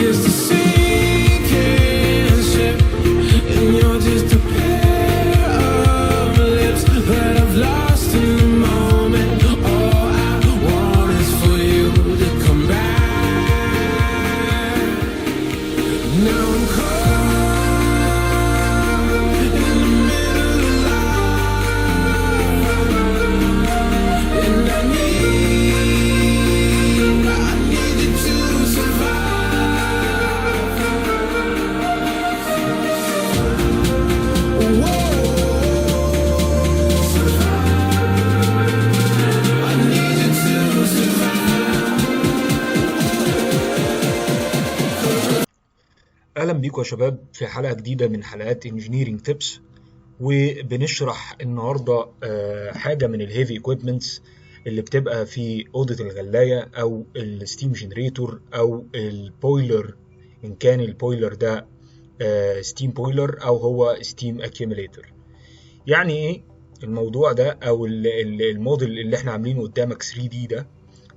just a sinking ship, and you're just a pair of lips that I've lost in the moment. All I want is for you to come back. Now I'm caught in the middle of life, and I need you to survive. Whoa, I need you to survive. اهلا بيكم يا شباب في حلقه جديده من حلقات انجينيرنج تيبس، وبنشرح النهارده حاجه من الهيفي ايكويبمنتس اللي بتبقى في اوضه الغلايه او الستيم جنريتور او البويلر، ان كان البويلر ده ستيم بويلر او هو ستيم اكيوميليتور. يعني ايه الموضوع ده او الموديل اللي احنا عاملينه قدامك 3 دي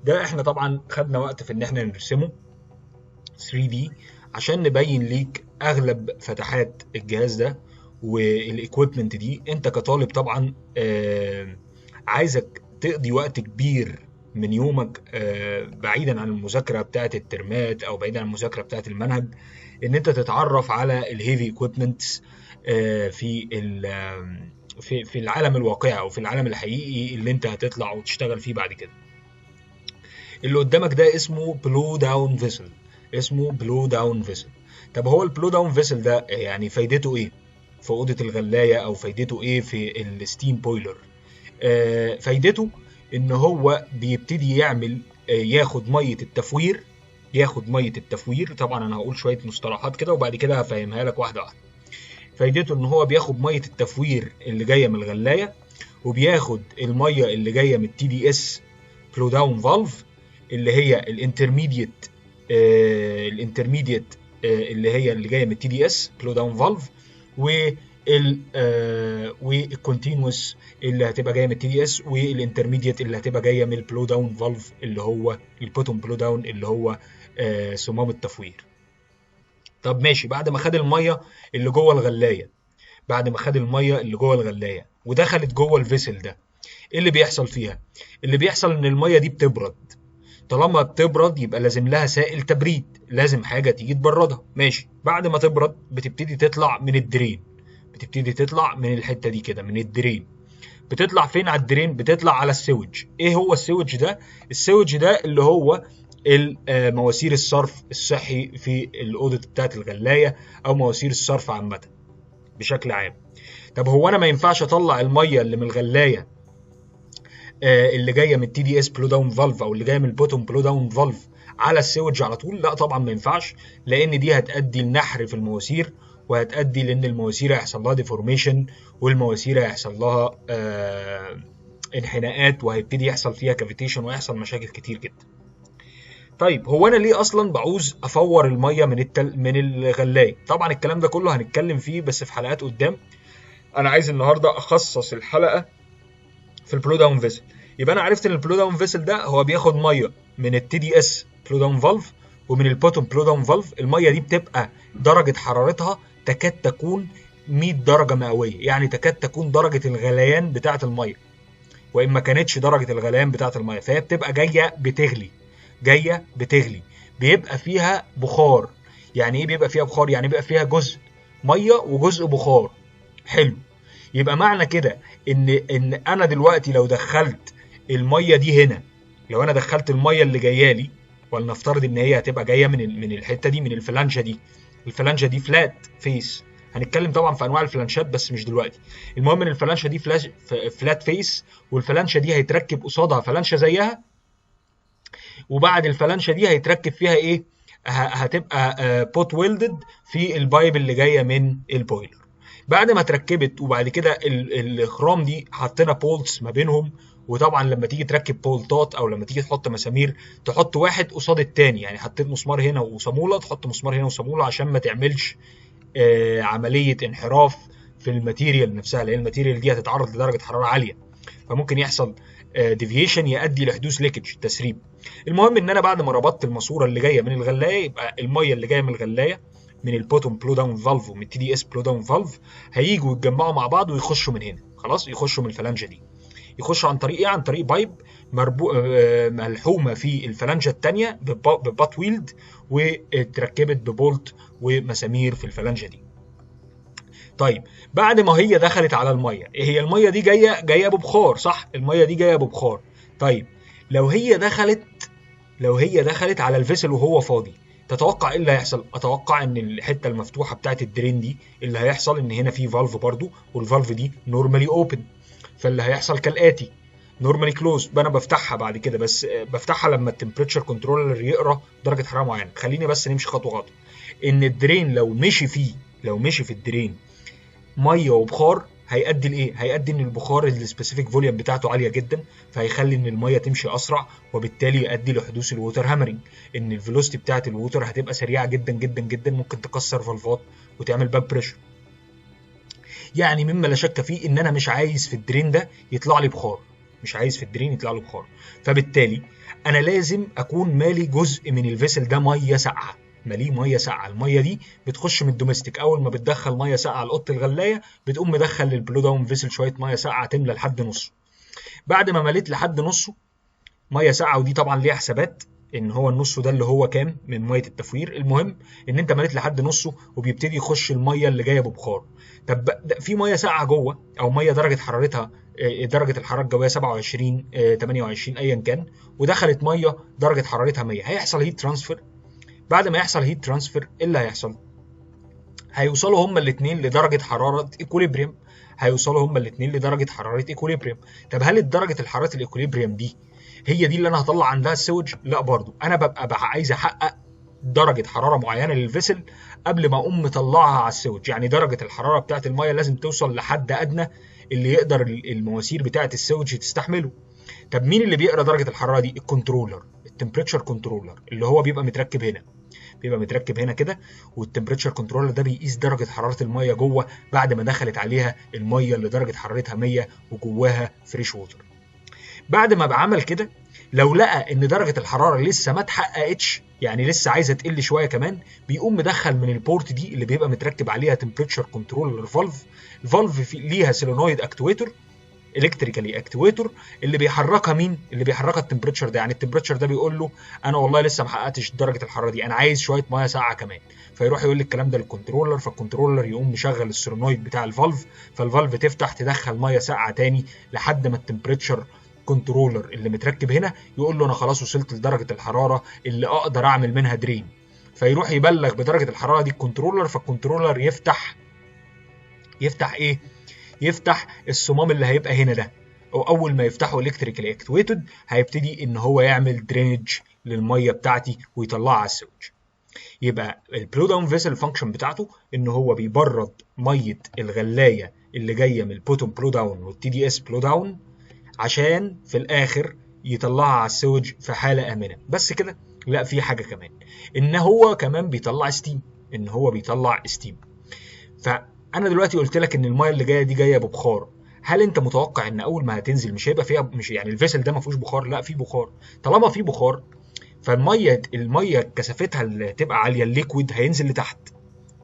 ده احنا طبعا خدنا وقت في ان احنا نرسمه 3D عشان نبين ليك اغلب فتحات الجهاز ده والايكويبمنت دي. انت كطالب طبعا عايزك تقضي وقت كبير من يومك بعيدا عن المذاكره بتاعه الترمات او بعيدا عن المذاكره بتاعه المنهج، ان انت تتعرف على الهيفي ايكويبمنتس في العالم الواقعي او في العالم الحقيقي اللي انت هتطلع وتشتغل فيه بعد كده. اللي قدامك ده اسمه بلو داون فيسل، اسمه بلو داون فيسل. طب هو البلو داون فيسل ده يعني فايدته ايه في اوضه الغلايه او فايدته ايه في الستيم بويلر؟ فايدته ان هو بيبتدي يعمل ياخد ميه التفوير. طبعا انا هقول شويه مصطلحات كده وبعد كده هفهمها لك واحده واحده. فايدته ان هو بياخد ميه التفوير اللي جايه من الغلايه، وبياخد الميه اللي جايه من التي دي اس بلو داون فالف اللي هي الانترميديت اللي هي اللي جايه من التي دي اس بلو داون فالف، والكونتينوس اللي هتبقى جايه من التي دي اس، والانترميديت اللي هتبقى جايه من البلو داون فالف اللي هو البوتوم بلو داون اللي هو صمام التفوير. طب ماشي، بعد ما خد الميه اللي جوه الغلايه ودخلت جوه الفيسل ده، ايه اللي بيحصل فيها؟ اللي بيحصل ان الميه دي بتبرد. طالما بتبرد يبقى لازم لها سائل تبريد، لازم حاجه تيجي تبردها. ماشي، بعد ما تبرد بتبتدي تطلع من الدرين، بتبتدي تطلع من الحته دي كده من الدرين. بتطلع فين على الدرين؟ بتطلع على السويج. ايه هو السويج ده؟ السويج ده اللي هو مواسير الصرف الصحي في الاوضه بتاعه الغلايه او مواسير الصرف عامه بشكل عام. طب هو انا ما ينفعش اطلع الميه اللي من الغلايه اللي جايه من التي دي اس بلو داون فالف او اللي جايه من البوتوم بلو داون فالف على السويج على طول؟ لا طبعا ما ينفعش، لان دي هتؤدي لنحر في المواسير، وهتؤدي لان المواسير هيحصل لها ديفورميشن، والمواسير هيحصل لها انحناءات، وهيبتدي يحصل فيها كافيتيشن ويحصل مشاكل كتير جدا. طيب هو انا ليه اصلا بعوز افور الميه من الغلايه؟ طبعا الكلام ده كله هنتكلم فيه بس في حلقات قدام. انا عايز النهارده اخصص الحلقه في البلو داون فيسل. يبقى انا عرفت ان البلو داون فيسل ده هو بياخد ميه من التي دي اس بلو داون فالف ومن البوتوم بلو داون فالف. الميه دي بتبقى درجه حرارتها تكاد تكون 100 درجه مئويه، يعني تكاد تكون درجه الغليان بتاعه الميه، وان ما كانتش درجه الغليان بتاعه الميه، فهي بتبقى جايه بتغلي. بيبقى فيها بخار. يعني ايه بيبقى فيها بخار؟ يعني بيبقى فيها جزء ميه وجزء بخار. حلو، يبقى معنى كده ان انا دلوقتي لو دخلت الميه دي هنا، لو انا دخلت الميه اللي جايه لي، ولنفترض ان هي هتبقى جايه من الحته دي، من الفلانجه دي فلات فيس. هنتكلم طبعا في انواع الفلانشات بس مش دلوقتي. المهم ان الفلانشه دي فلات فيس، والفلانشه دي هيتركب قصادها فلانشه زيها، وبعد الفلانشه دي هيتركب فيها ايه؟ هتبقى بوت ويلدد في البايب اللي جايه من البويلر. بعد ما اتركبت وبعد كده الخرام دي حطينا بولتس ما بينهم. وطبعا لما تيجي تركب بولتات او لما تيجي تحط مسامير تحط واحد قصاد التاني، يعني حطيت مسمار هنا وصاموله تحط مسمار هنا وصاموله عشان ما تعملش عمليه انحراف في الماتيريال نفسها، لان الماتيريال دي هتتعرض لدرجه حراره عاليه، فممكن يحصل ديفيشن يؤدي لحدوث ليكج تسريب. المهم ان انا بعد ما ربطت الماسوره اللي جايه من الغلايه، يبقى الميه اللي جايه من الغلايه من البوتوم بلو داون فالف ومن التي دي اس بلو داون فالف هييجوا يتجمعوا مع بعض ويخشوا من هنا، خلاص يخشوا من الفلانجه دي. يخشوا عن طريق ايه؟ عن طريق بايب ملحومه في الفلانجه الثانيه ببات ويلد، واتركبت ببولت ومسامير في الفلانجه دي. طيب بعد ما هي دخلت على الميه، هي الميه دي جايه ببخار صح؟ الميه دي جايه ببخار. طيب لو هي دخلت على الفيسل وهو فاضي، تتوقع ايه اللي هيحصل؟ اتوقع ان الحته المفتوحه بتاعت الدرين دي اللي هيحصل ان هنا في فالف برضو، والفالف دي نورمالي اوبن، فاللي هيحصل كالاتي: نورمالي كلوز. انا بفتحها بعد كده، بس بفتحها لما التمبريتشر كنترولر يقرا درجه حراره معينه. خليني بس نمشي خطوه خطوه. ان الدرين لو مشي في الدرين ميه وبخار، هيؤدي لايه؟ هيؤدي ان البخار السبيسيفيك فوليوم بتاعته عاليه جدا، فهيخلي ان الميه تمشي اسرع، وبالتالي يؤدي لحدوث الووتر هامرنج، ان الفيلوسيتي بتاعه الووتر هتبقى سريعه جدا جدا جدا، ممكن تكسر فالفات وتعمل باك بريشر. يعني مما لا شك فيه ان انا مش عايز في الدرين ده يطلع لي بخار، فبالتالي انا لازم اكون مالي جزء من الفيسل ده ميه ساقعه، ماليه ميه ساقعه. الميه دي بتخش من الدوميستيك، اول ما بتدخل ميه ساقعه لاوضه الغلايه بتقوم مدخل للبلو داون فيسل شويه ميه ساقعه تملى لحد نصه. بعد ما مليت لحد نصه ميه ساقعه، ودي طبعا ليها حسابات ان هو النص ده اللي هو كام من ميه التفوير. المهم ان انت مليت لحد نصه وبيبتدي يخش الميه اللي جايه ببخار. طب في ميه ساقعه جوه، او ميه درجه حرارتها درجه الحراره الجويه 27 28 ايا كان، ودخلت ميه درجه حرارتها 100، هيحصل هيت ترانسفير. بعد ما يحصل هيت ترانسفير ايه اللي هيحصل؟ هيوصلوا هما الاثنين لدرجه حراره ايكوليبريم، طب هل درجه الحراره الايكوليبريم دي هي دي اللي انا هطلع عندها السوج؟ لا، برضو انا ببقى عايز احقق درجه حراره معينه للفيسل قبل ما اقوم مطلعها على السوج. يعني درجه الحراره بتاعه الميه لازم توصل لحد ادنى اللي يقدر المواسير بتاعه السوج تستحمله. طب مين اللي بيقرا درجه الحراره دي؟ الكنترولر، التمبريتشر كنترولر، اللي هو بيبقى متركب هنا كده. والتمبريتشر كنترولر ده بيقيس درجه حراره الميه جوه بعد ما دخلت عليها الميه اللي درجه حرارتها 100 وجواها فريش ووتر. بعد ما بعمل كده، لو لقى ان درجه الحراره لسه ما اتحققتش، يعني لسه عايزه تقل شويه كمان، بيقوم مدخل من البورت دي اللي بيبقى متركب عليها تمبريتشر كنترولر فالف. الفالف ليها سيلونويد اكتويتور، الكتريكالي اكتويتور، اللي بيحركها مين؟ اللي بيحركها التمبريتشر ده. يعني التمبريتشر ده بيقول له انا والله لسه ما حققتش درجه الحراره دي، انا عايز شويه ميه ساقعه كمان. فيروح يقول لي الكلام ده للكنترولر، فالكنترولر يقوم مشغل السولينويد بتاع الفالف، فالفالف تفتح تدخل ميه ساقعه تاني لحد ما التمبريتشر كنترولر اللي متركب هنا يقول له انا خلاص وصلت لدرجه الحراره اللي اقدر اعمل منها درين. فيروح يبلغ بدرجه الحراره دي الكنترولر، فالكنترولر يفتح ايه؟ يفتح الصمام اللي هيبقى هنا ده، او اول ما يفتحه الكتريكال اكتويتد هيبتدي ان هو يعمل درينج للميه بتاعتي ويطلعها على السوج. يبقى البلو داون فيسل فانكشن بتاعته ان هو بيبرد ميه الغلايه اللي جايه من البوتوم بلو داون والتي دي اس بلو داون، عشان في الاخر يطلعها على السوج في حاله امنه. بس كده؟ لا، في حاجه كمان، ان هو كمان بيطلع ستيم. فانا دلوقتي قلت لك ان الميه اللي جايه دي جايه ببخار. هل انت متوقع ان اول ما هتنزل مش هيبقى فيها، مش يعني الفيسل ده ما فيهوش بخار؟ لا، في بخار. طالما في بخار، فالميه كثافتها اللي تبقى عاليه، الليكويد هينزل لتحت.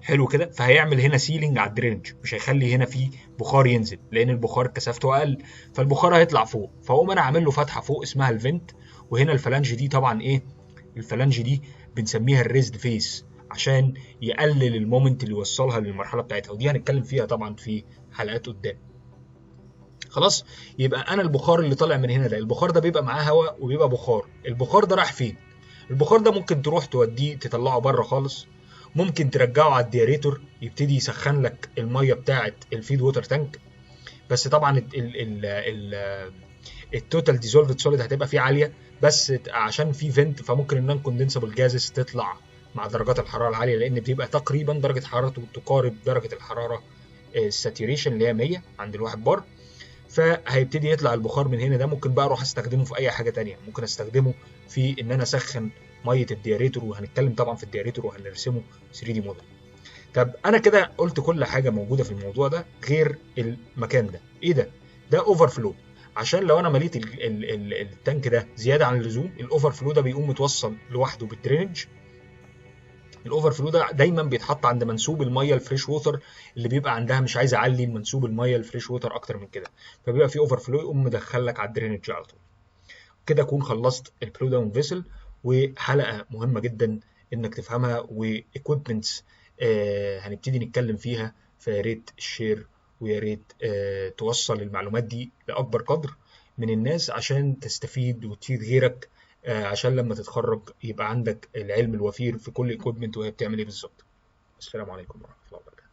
حلو كده، فهيعمل هنا سيلينج على الدرينج، مش هيخلي هنا في بخار ينزل، لان البخار كثافته اقل، فالبخار هيطلع فوق. فاقوم انا عامل له فتحه فوق اسمها الفنت. وهنا الفلانج دي طبعا ايه؟ الفلانج دي بنسميها الريزد فيس، عشان يقلل المومنت اللي يوصلها للمرحله بتاعتها، ودي هنتكلم فيها طبعا في حلقات قدام. خلاص، يبقى انا البخار اللي طالع من هنا ده، البخار ده بيبقى معاه هواء وبيبقى بخار. البخار ده راح فين؟ البخار ده ممكن تروح توديه تطلعه بره خالص، ممكن ترجعه على الدياريتور يبتدي يسخن لك الميه بتاعه الفيد ووتر تانك. بس طبعا التوتال ديزولفد سوليد هتبقى فيه عاليه، بس عشان في فنت فممكن النون كوندنسبل جازز تطلع مع درجات الحراره العاليه، لان بتبقى تقريبا درجه حرارته تقارب درجه الحراره الساتوريشن اللي هي 100 عند الواحد بار. فهيبتدي يطلع البخار من هنا ده. ممكن بقى اروح استخدمه في اي حاجه تانية، ممكن استخدمه في ان انا اسخن ميه الدياريتور، وهنتكلم طبعا في الدياريتور وهنرسمه 3 دي موديل. طب انا كده قلت كل حاجه موجوده في الموضوع ده غير المكان ده. ايه ده؟ ده اوفر فلو. عشان لو انا مليت التانك ده زياده عن اللزوم، الاوفر فلو ده بيقوم متوصل لوحده بالدرينج. الاوفر فلو ده دايما بيتحط عند منسوب الميه الفريش ووتر اللي بيبقى عندها مش عايز اعلي منسوب الميه الفريش ووتر اكتر من كده، فبيبقى في اوفر فلو يقوم مدخلك على الدرينج على طول. كده اكون خلصت البلو داون فيسل، وحلقه مهمه جدا انك تفهمها، وايكويبمنتس هنبتدي نتكلم فيها، فيا ريت الشير، ويا ريت توصل المعلومات دي لاكبر قدر من الناس عشان تستفيد وتفيد غيرك، عشان لما تتخرج يبقى عندك العلم الوفير في كل ايكويبمنت وهي بتعمل ايه بالظبط. السلام عليكم ورحمه الله وبركاته.